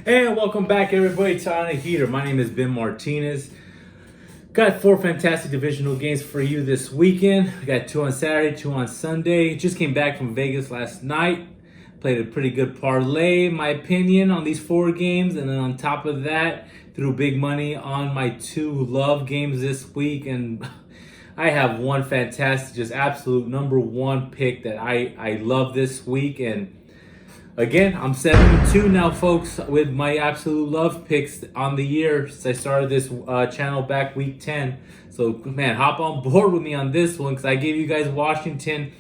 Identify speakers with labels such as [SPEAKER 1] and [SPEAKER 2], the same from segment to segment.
[SPEAKER 1] And welcome back, everybody, to On a Heater. My name is Ben Martinez. Got 4 fantastic divisional games for you this weekend. We got 2 on Saturday, 2 on Sunday. Just came back from Vegas last night. Played a pretty good parlay, in my opinion, on these 4 games. And then on top of that, threw big money on my 2 love games this week. And I have one fantastic, just absolute number 1 pick that I love this week. And again, I'm 7-2 now, folks, with my absolute love picks on the year since I started this channel back week 10. So, man, hop on board with me on this one because I gave you guys Washington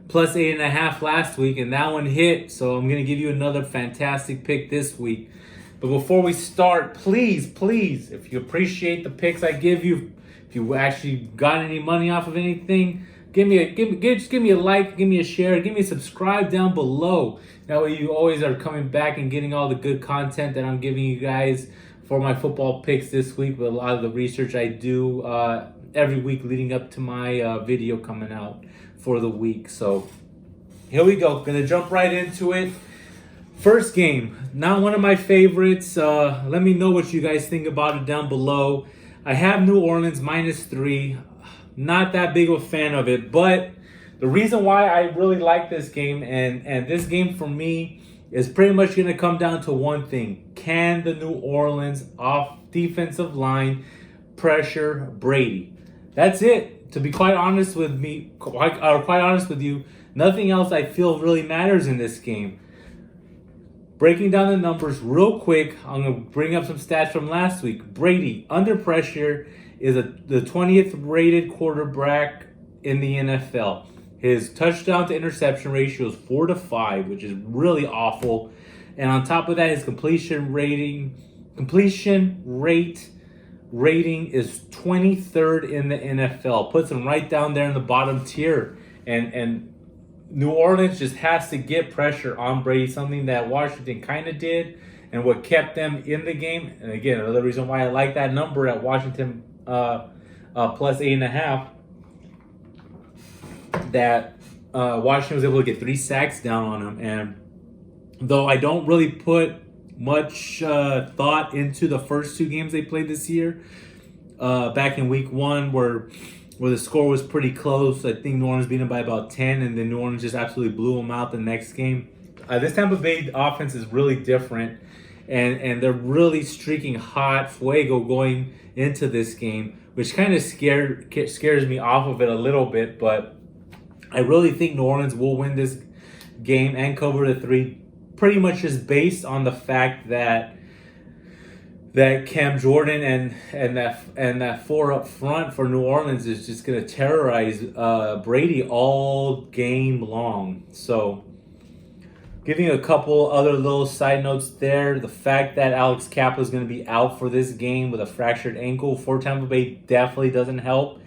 [SPEAKER 1] plus 8.5 last week, and that one hit. So I'm going to give you another fantastic pick this week. But before we start, please, if you appreciate the picks I give you, if you actually got any money off of anything, give me a like, give me a share, give me a subscribe down below. That way you always are coming back and getting all the good content that I'm giving you guys for my football picks this week with a lot of the research I do every week leading up to my video coming out for the week. So here we go. Gonna jump right into it. First game, not one of my favorites. Let me know what you guys think about it down below. I have New Orleans -3. Not that big of a fan of it, but the reason why I really like this game and this game for me is pretty much going to come down to one thing. Can the New Orleans defensive line pressure Brady? That's it. To be quite honest with you, nothing else I feel really matters in this game. Breaking down the numbers real quick, I'm going to bring up some stats from last week. Brady, under pressure, is the 20th rated quarterback in the NFL. His touchdown to interception ratio is 4-5, which is really awful. And on top of that, his completion rate rating is 23rd in the NFL. Puts him right down there in the bottom tier. And New Orleans just has to get pressure on Brady, something that Washington kind of did, and what kept them in the game. And again, another reason why I like that number at Washington plus 8.5. That Washington was able to get 3 sacks down on him. And though I don't really put much thought into the first 2 games they played this year, back in week 1 where the score was pretty close. I think New Orleans beat them by about 10, and then New Orleans just absolutely blew them out the next game. This Tampa Bay offense is really different, and they're really streaking hot, fuego going into this game, which kind of scares me off of it a little bit. But I really think New Orleans will win this game and cover the 3, pretty much just based on the fact that Cam Jordan and that 4 up front for New Orleans is just going to terrorize Brady all game long. So, giving a couple other little side notes there, the fact that Alex Cappa is going to be out for this game with a fractured ankle for Tampa Bay definitely doesn't help.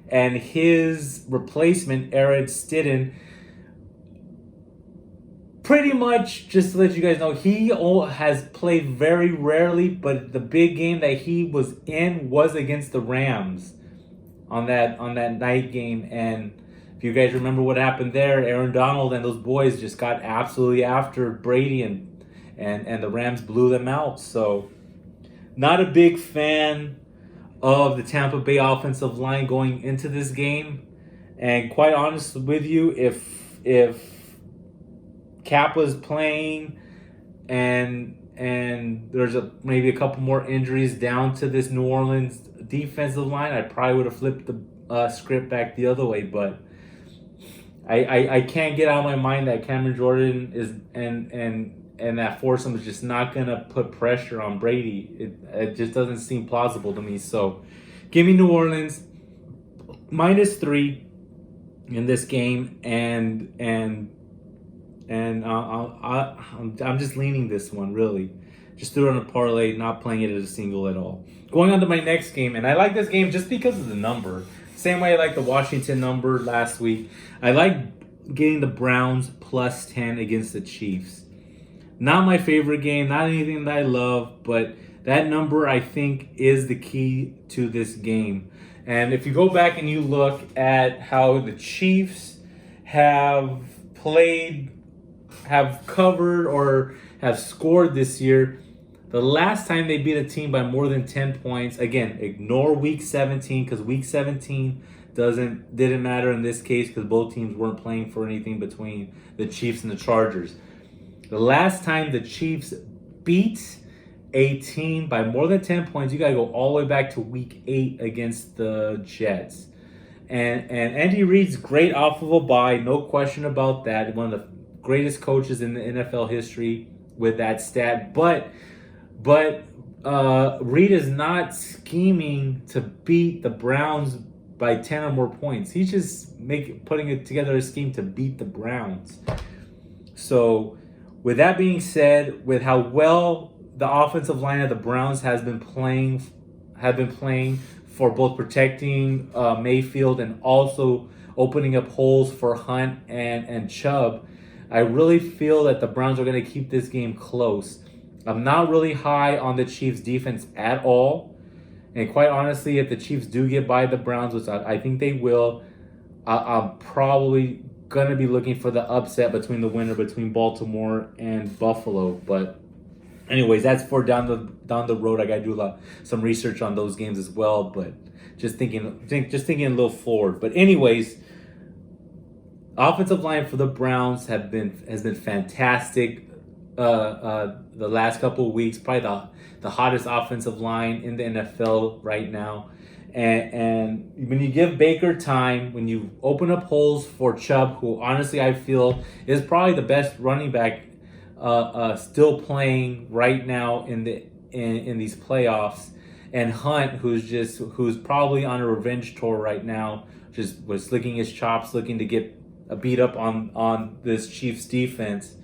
[SPEAKER 1] And his replacement, Aaron Stidham, pretty much, just to let you guys know, he has played very rarely, but the big game that he was in was against the Rams on that night game. And if you guys remember what happened there, Aaron Donald and those boys just got absolutely after Brady, and the Rams blew them out. So, not a big fan of the Tampa Bay offensive line going into this game. And quite honest with you, if Cap was playing and there's maybe a couple more injuries down to this New Orleans defensive line, I probably would have flipped the script back the other way. But I can't get out of my mind that Cameron Jordan is and that foursome is just not going to put pressure on Brady. It just doesn't seem plausible to me. So give me New Orleans -3 in this game, and I'm just leaning this one, really. Just threw it on a parlay, not playing it as a single at all. Going on to my next game, and I like this game just because of the number. Same way I like the Washington number last week. I like getting the Browns plus 10 against the Chiefs. Not my favorite game, not anything that I love, but that number I think is the key to this game. And if you go back and you look at how the Chiefs have played, have covered, or have scored this year, The last time they beat a team by more than 10 points, again, ignore week 17 because week 17 didn't matter in this case because both teams weren't playing for anything between the Chiefs and the Chargers. The last time the Chiefs beat a team by more than 10 points, you got to go all the way back to week 8 against the Jets. And Andy Reid's great off of a bye, no question about that. One of the greatest coaches in the NFL history with that stat. But Reid is not scheming to beat the Browns by 10 or more points. He's just putting it together a scheme to beat the Browns. So with that being said, with how well the offensive line of the Browns have been playing for both protecting Mayfield and also opening up holes for Hunt and Chubb, I really feel that the Browns are going to keep this game close. I'm not really high on the Chiefs' defense at all. And quite honestly, if the Chiefs do get by the Browns, which I think they will, I'm probably going to be looking for the upset between Baltimore and Buffalo. But anyways, that's for down the road. I got to do some research on those games as well. But just thinking a little forward. But anyways, offensive line for the Browns has been fantastic. The last couple of weeks, probably the hottest offensive line in the NFL right now. And when you give Baker time, when you open up holes for Chubb, who honestly I feel is probably the best running back still playing right now in these playoffs, and Hunt, who's probably on a revenge tour right now, just was licking his chops, looking to get a beat up on this Chiefs defense.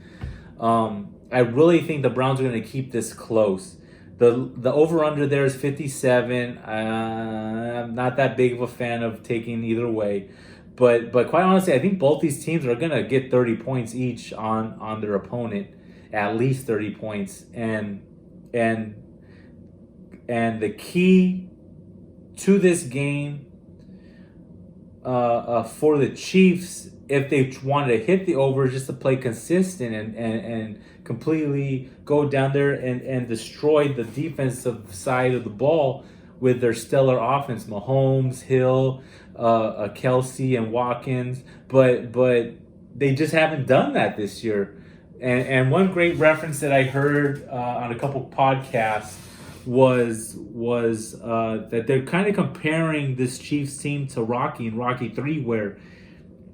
[SPEAKER 1] I really think the Browns are going to keep this close. The over-under there is 57. I'm not that big of a fan of taking either way. But quite honestly, I think both these teams are going to get 30 points each on their opponent. At least 30 points. And the key to this game for the Chiefs, if they wanted to hit the over, just to play consistent and completely go down there and destroy the defensive side of the ball with their stellar offense, Mahomes, Hill, Kelsey, and Watkins. But they just haven't done that this year. And one great reference that I heard on a couple podcasts was that they're kind of comparing this Chiefs team to Rocky in Rocky 3, where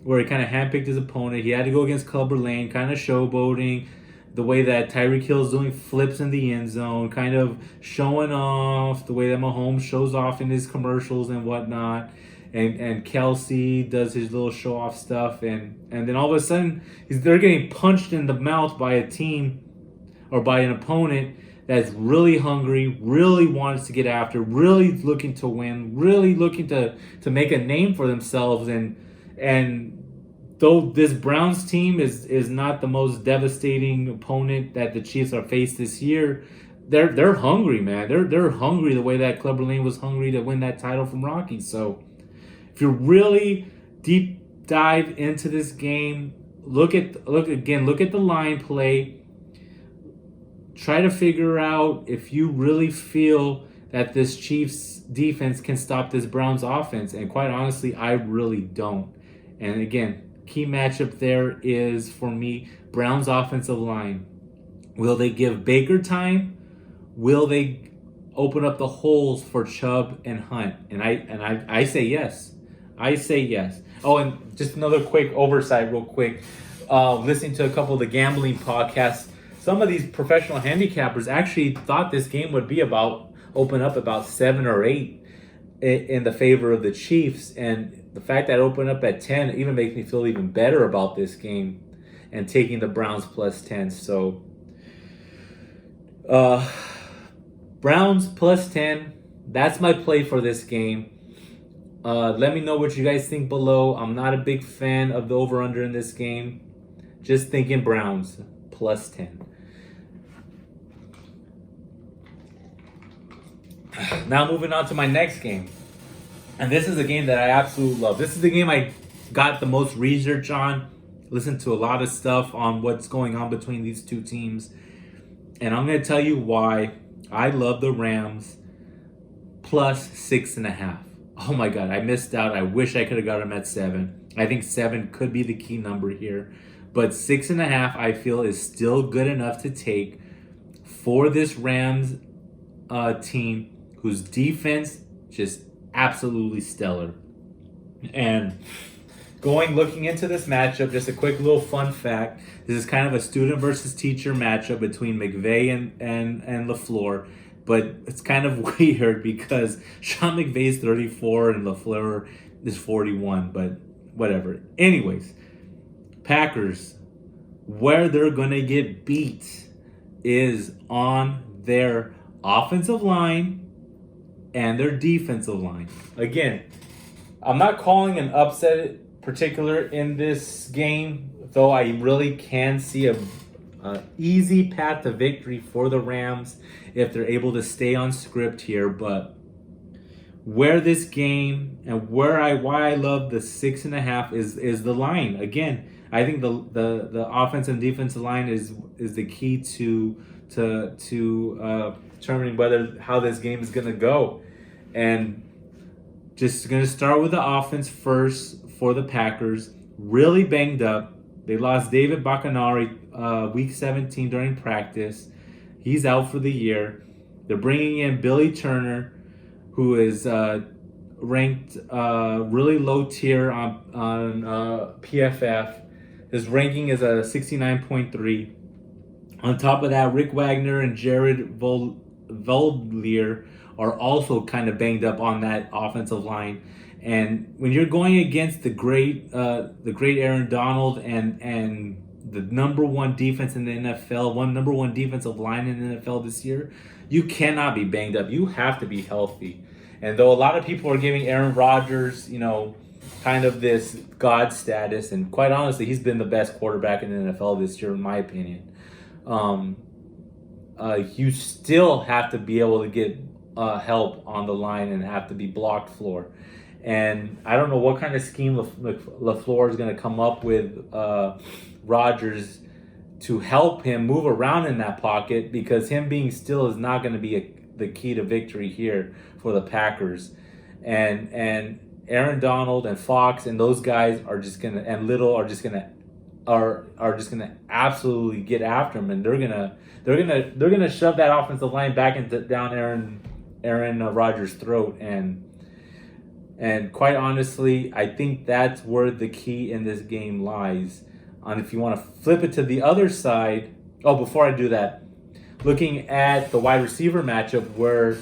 [SPEAKER 1] he kind of handpicked his opponent. He had to go against Clubber Lane, kind of showboating, the way that Tyreek Hill's doing flips in the end zone, kind of showing off, the way that Mahomes shows off in his commercials and whatnot. And Kelsey does his little show-off stuff. And then all of a sudden, they're getting punched in the mouth by a team or by an opponent that's really hungry, really wants to get after, really looking to win, really looking to make a name for themselves. And though this Browns team is not the most devastating opponent that the Chiefs are faced this year, they're hungry, man. They're hungry the way that Clubber Lane was hungry to win that title from Rocky. So if you really deep dive into this game, look at the line play. Try to figure out if you really feel that this Chiefs defense can stop this Browns offense. And quite honestly, I really don't. And again, key matchup there is, for me, Browns offensive line. Will they give Baker time? Will they open up the holes for Chubb and Hunt? And I say yes. I say yes. Oh, and just another quick oversight real quick. Listening to a couple of the gambling podcasts, some of these professional handicappers actually thought this game would be open up about 7 or 8 in the favor of the Chiefs. And the fact that it opened up at 10 even makes me feel even better about this game and taking the Browns plus 10. So Browns plus 10, that's my play for this game. Let me know what you guys think below. I'm not a big fan of the over-under in this game. Just thinking Browns plus 10. Now moving on to my next game. And this is a game that I absolutely love. This is the game I got the most research on. Listened to a lot of stuff on what's going on between these two teams. And I'm going to tell you why I love the Rams plus 6.5. Oh my God, I missed out. I wish I could have got them at 7. I think 7 could be the key number here. But 6.5, I feel, is still good enough to take for this Rams team whose defense just absolutely stellar. And looking into this matchup, just a quick little fun fact. This is kind of a student versus teacher matchup between McVay and LaFleur. But it's kind of weird because Sean McVay's 34 and LaFleur is 41. But whatever. Anyways, Packers, where they're going to get beat is on their offensive line and their defensive line. Again, I'm not calling an upset particular in this game, though I really can see a easy path to victory for the Rams if they're able to stay on script here. But where this game and why I love the 6.5 is the line. Again, I think the offensive and defensive line is the key to determining how this game is going to go. And just going to start with the offense first for the Packers. Really banged up. They lost David Bakhtiari week 17 during practice. He's out for the year. They're bringing in Billy Turner, who is ranked really low tier on PFF. His ranking is a 69.3. On top of that, Rick Wagner and Jared Voldier are also kind of banged up on that offensive line. And when you're going against the great Aaron Donald and the number one defense in the NFL, number one defensive line in the NFL this year, you cannot be banged up. You have to be healthy. And though a lot of people are giving Aaron Rodgers, kind of this God status, and quite honestly, he's been the best quarterback in the NFL this year, in my opinion. You still have to be able to get help on the line and have to be blocked floor. And I don't know what kind of scheme LaFleur is going to come up with Rodgers to help him move around in that pocket, because him being still is not going to be the key to victory here for the Packers. And Aaron Donald and Fox and those guys are just gonna, and Little are just gonna absolutely get after him, and they're gonna shove that offensive line back down Aaron Rodgers' throat. And quite honestly, I think that's where the key in this game lies. And if you want to flip it to the other side, before I do that, looking at the wide receiver matchup where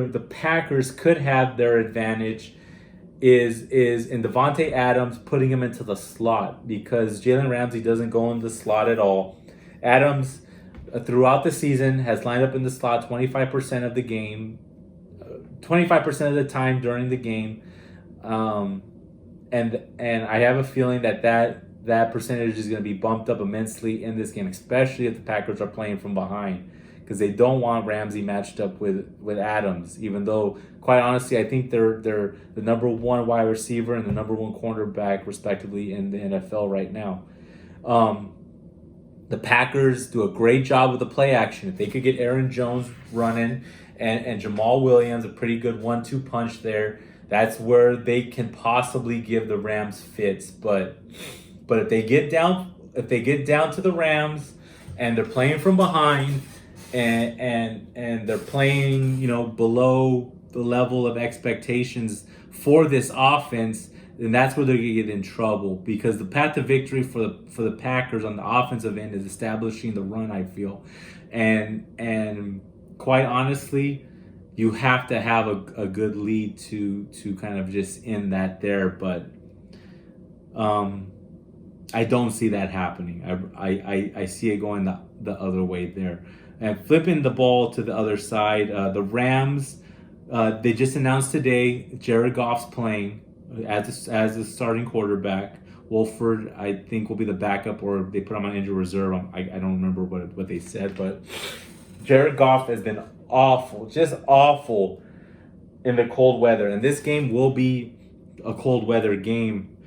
[SPEAKER 1] the Packers could have their advantage is in Devontae Adams, putting him into the slot, because Jalen Ramsey doesn't go in the slot at all. Adams, throughout the season, has lined up in the slot 25% of the game, 25% of the time during the game, and I have a feeling that percentage is going to be bumped up immensely in this game, especially if the Packers are playing from behind, because they don't want Ramsey matched up with Adams, even though, quite honestly, I think they're the number one wide receiver and the number one cornerback, respectively, in the NFL right now. The Packers do a great job with the play action. If they could get Aaron Jones running and Jamal Williams, a pretty good 1-2 punch there, that's where they can possibly give the Rams fits. But if they get down to the Rams and they're playing from behind and they're playing, below the level of expectations for this offense, then that's where they're going to get in trouble, because the path to victory for the Packers on the offensive end is establishing the run, I feel. And quite honestly, you have to have a good lead to kind of just end that there. But I don't see that happening. I see it going the other way there. And flipping the ball to the other side, the Rams, they just announced today Jared Goff's playing as a starting quarterback. Wolford, I think, will be the backup, or they put him on injured reserve. I don't remember what they said, but Jared Goff has been awful, just awful in the cold weather. And this game will be a cold weather game.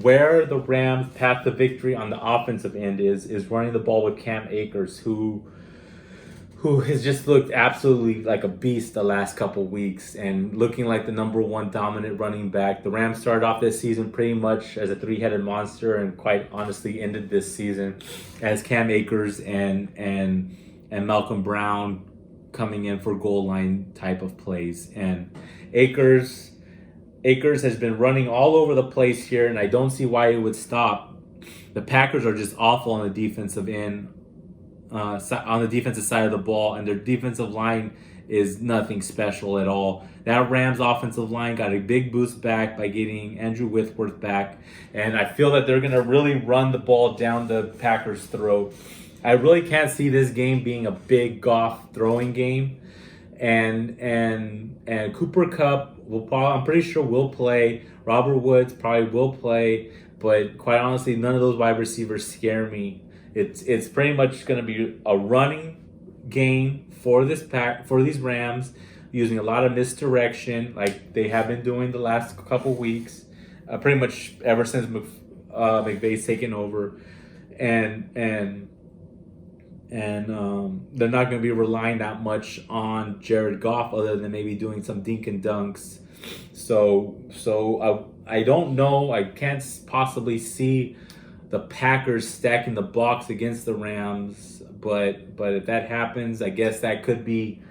[SPEAKER 1] where the Rams' path to victory on the offensive end is running the ball with Cam Akers, who has just looked absolutely like a beast the last couple weeks and looking like the number one dominant running back. The Rams started off this season pretty much as a three-headed monster, and quite honestly ended this season as Cam Akers and Malcolm Brown coming in for goal line type of plays. And Akers has been running all over the place here, and I don't see why it would stop. The Packers are just awful on the defensive end. On the defensive side of the ball, and their defensive line is nothing special at all. That Rams offensive line got a big boost back by getting Andrew Whitworth back, and I feel that they're going to really run the ball down the Packers' throat. I really can't see this game being a big Goff throwing game, and Cooper Kupp I'm pretty sure will play. Robert Woods probably will play, but quite honestly, none of those wide receivers scare me. It's pretty much going to be a running game for these Rams, using a lot of misdirection like they have been doing the last couple weeks, pretty much ever since McVay's taken over, and they're not going to be relying that much on Jared Goff other than maybe doing some dink and dunks. So I don't know. I can't possibly see the Packers stacking the box against the Rams, but if that happens, I guess that could be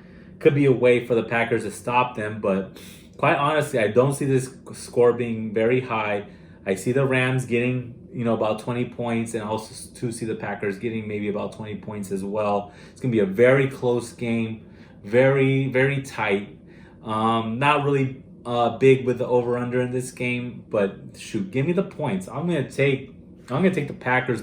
[SPEAKER 1] a way for the Packers to stop them. But quite honestly, I don't see this score being very high. I see the Rams getting about 20 points, and also to see the Packers getting maybe about 20 points as well. It's gonna be a very close game, very very tight. Not really big with the over under in this game, but shoot, give me the points. I'm gonna take the Packers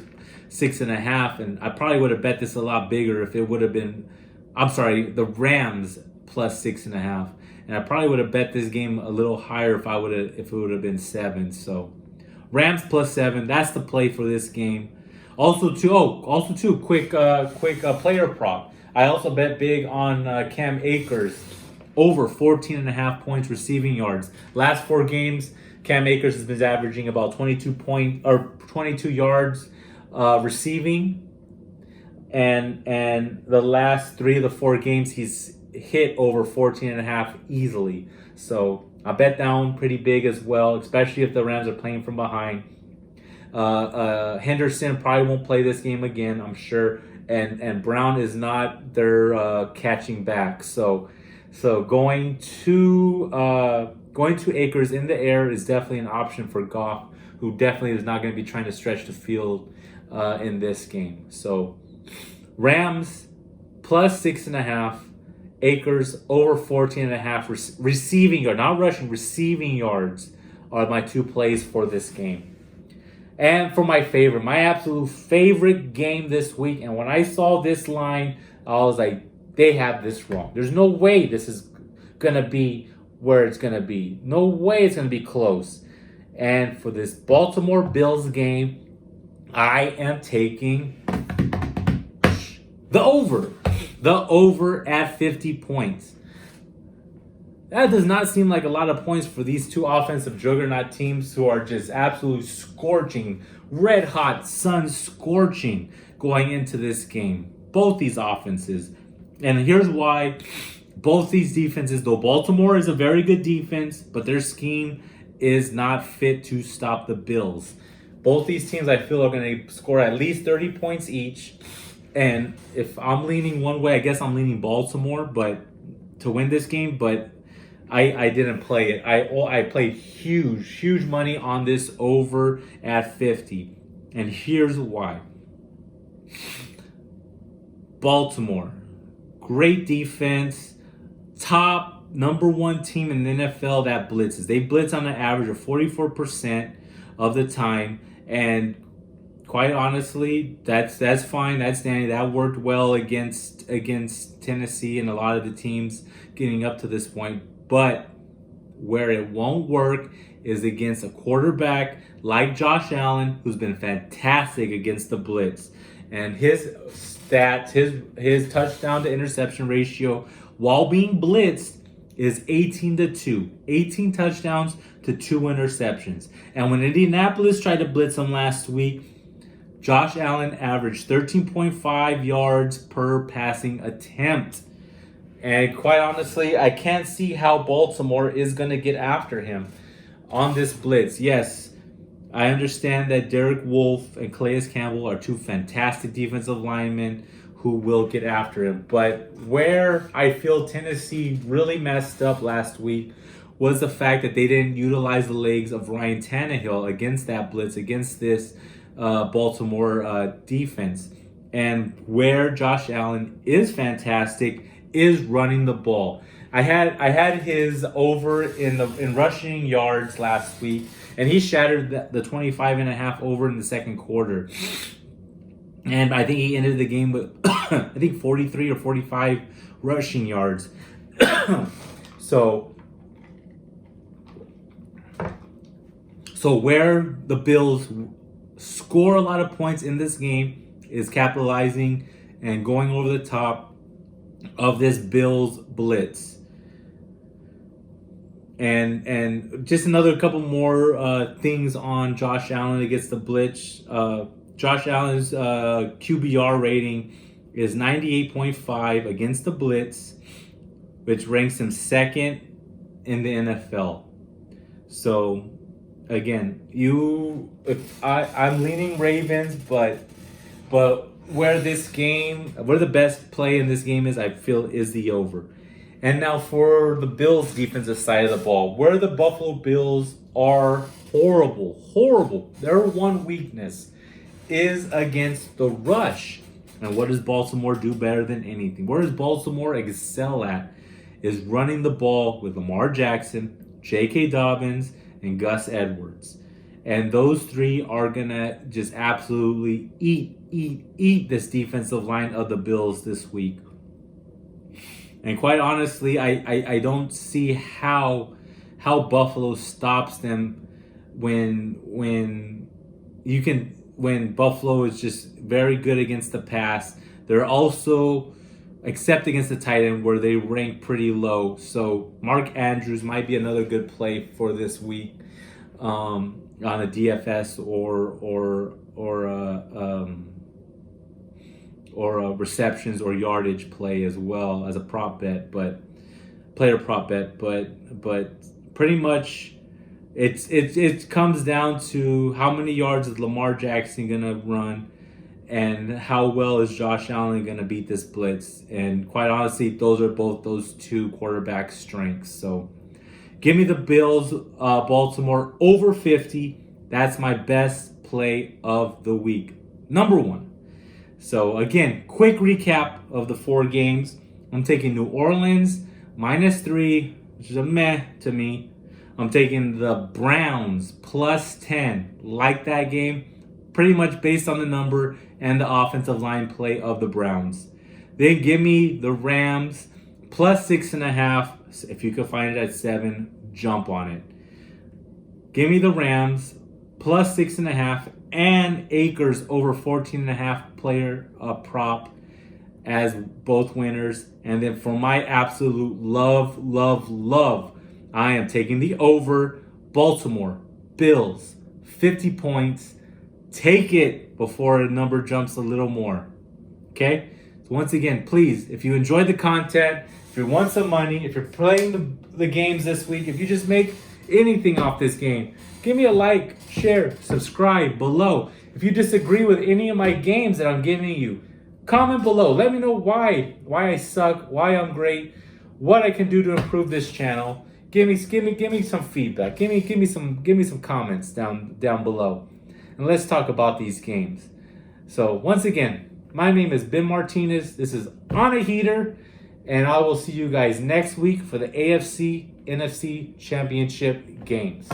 [SPEAKER 1] 6.5, and I probably would have bet this a lot bigger if it would have been, the Rams plus 6.5, and I probably would have bet this game a little higher if it would have been 7. So Rams plus 7, that's the play for this game. Also too, quick player prop. I also bet big on Cam Akers over 14.5 points receiving yards. Last 4 games, Cam Akers has been averaging about 22 yards receiving, and the last 3 of the 4 games he's hit over 14.5 easily. So I bet that one pretty big as well, especially if the Rams are playing from behind. Henderson probably won't play this game again, I'm sure, and Brown is not their catching back. So going to Akers in the air is definitely an option for Goff, who definitely is not going to be trying to stretch the field in this game. So Rams plus 6.5, Akers over 14.5 receiving yard, not rushing, receiving yards are my 2 plays for this game. And for my absolute favorite game this week, and when I saw this line, I was like, they have this wrong. There's no way this is going to be where it's going to be. No way it's going to be close. And for this Baltimore Bills game, I am taking the over. The over at 50 points. That does not seem like a lot of points for these two offensive juggernaut teams who are just absolutely scorching, red hot, sun scorching going into this game. Both these offenses. And here's why. Both these defenses, though Baltimore is a very good defense, but their scheme is not fit to stop the Bills. Both these teams, I feel, are going to score at least 30 points each. And if I'm leaning one way, I guess I'm leaning Baltimore, but to win this game. But I didn't play it. I played huge money on this over at 50. And here's why. Baltimore, great defense, top number 1 team in the NFL that blitzes. They blitz on an average of 44% of the time, and quite honestly, that's fine. That's dandy. That worked well against Tennessee and a lot of the teams getting up to this point. But where it won't work is against a quarterback like Josh Allen, who's been fantastic against the blitz. And his stats, his touchdown to interception ratio while being blitzed is 18-2. 18 touchdowns to 2 interceptions. And when Indianapolis tried to blitz them last week, Josh Allen averaged 13.5 yards per passing attempt. And quite honestly, I can't see how Baltimore is going to get after him on this blitz. Yes, I understand that Derek Wolfe and Calais Campbell are two fantastic defensive linemen who will get after him. But where I feel Tennessee really messed up last week was the fact that they didn't utilize the legs of Ryan Tannehill against that blitz, against this Baltimore defense. And where Josh Allen is fantastic is running the ball. I had his over in rushing yards last week, and he shattered the 25.5 over in the second quarter. And I think he ended the game with, I think 43 or 45 rushing yards. So where the Bills score a lot of points in this game is capitalizing and going over the top of this Bills blitz. And just another couple more things on Josh Allen against the blitz. Josh Allen's QBR rating is 98.5 against the blitz, which ranks him second in the NFL. So again, I'm leaning Ravens, but where the best play in this game is, I feel, is the over. And now for the Bills' defensive side of the ball, where the Buffalo Bills are horrible. Their one weakness is against the rush. And what does Baltimore do better than anything? Where does Baltimore excel at is running the ball with Lamar Jackson, J.K. Dobbins, and Gus Edwards. And those three are going to just absolutely eat this defensive line of the Bills this week. And quite honestly, I don't see how Buffalo stops them when Buffalo is just very good against the pass. They're also, except against the tight end, where they rank pretty low. So Mark Andrews might be another good play for this week on a DFS or a receptions or yardage play as well as a prop bet, but pretty much it comes down to how many yards is Lamar Jackson gonna run and how well is Josh Allen gonna beat this blitz. And quite honestly, those are both those two quarterback strengths. So give me the Bills, Baltimore over 50. That's my best play of the week, number one. So again, quick recap of the 4 games. I'm taking New Orleans -3, which is a meh to me. I'm taking the Browns +10. Like that game, pretty much based on the number and the offensive line play of the Browns. Then give me the Rams +6.5. If you could find it at 7, jump on it. Give me the Rams +6.5 and Akers over 14.5 player prop as both winners. And then for my absolute love, I am taking the over. Baltimore Bills 50 points. Take it before the number jumps a little more. Okay? So once again, please, if you enjoyed the content, if you want some money, if you're playing the games this week, if you just make anything off this game, give me a like, share, subscribe below. If you disagree with any of my games that I'm giving you, comment below. Let me know why I suck, why I'm great, what I can do to improve this channel. Give me some feedback. Give me some comments down below. And let's talk about these games. So once again, my name is Ben Martinez. This is On a Heater, and I will see you guys next week for the AFC NFC Championship games.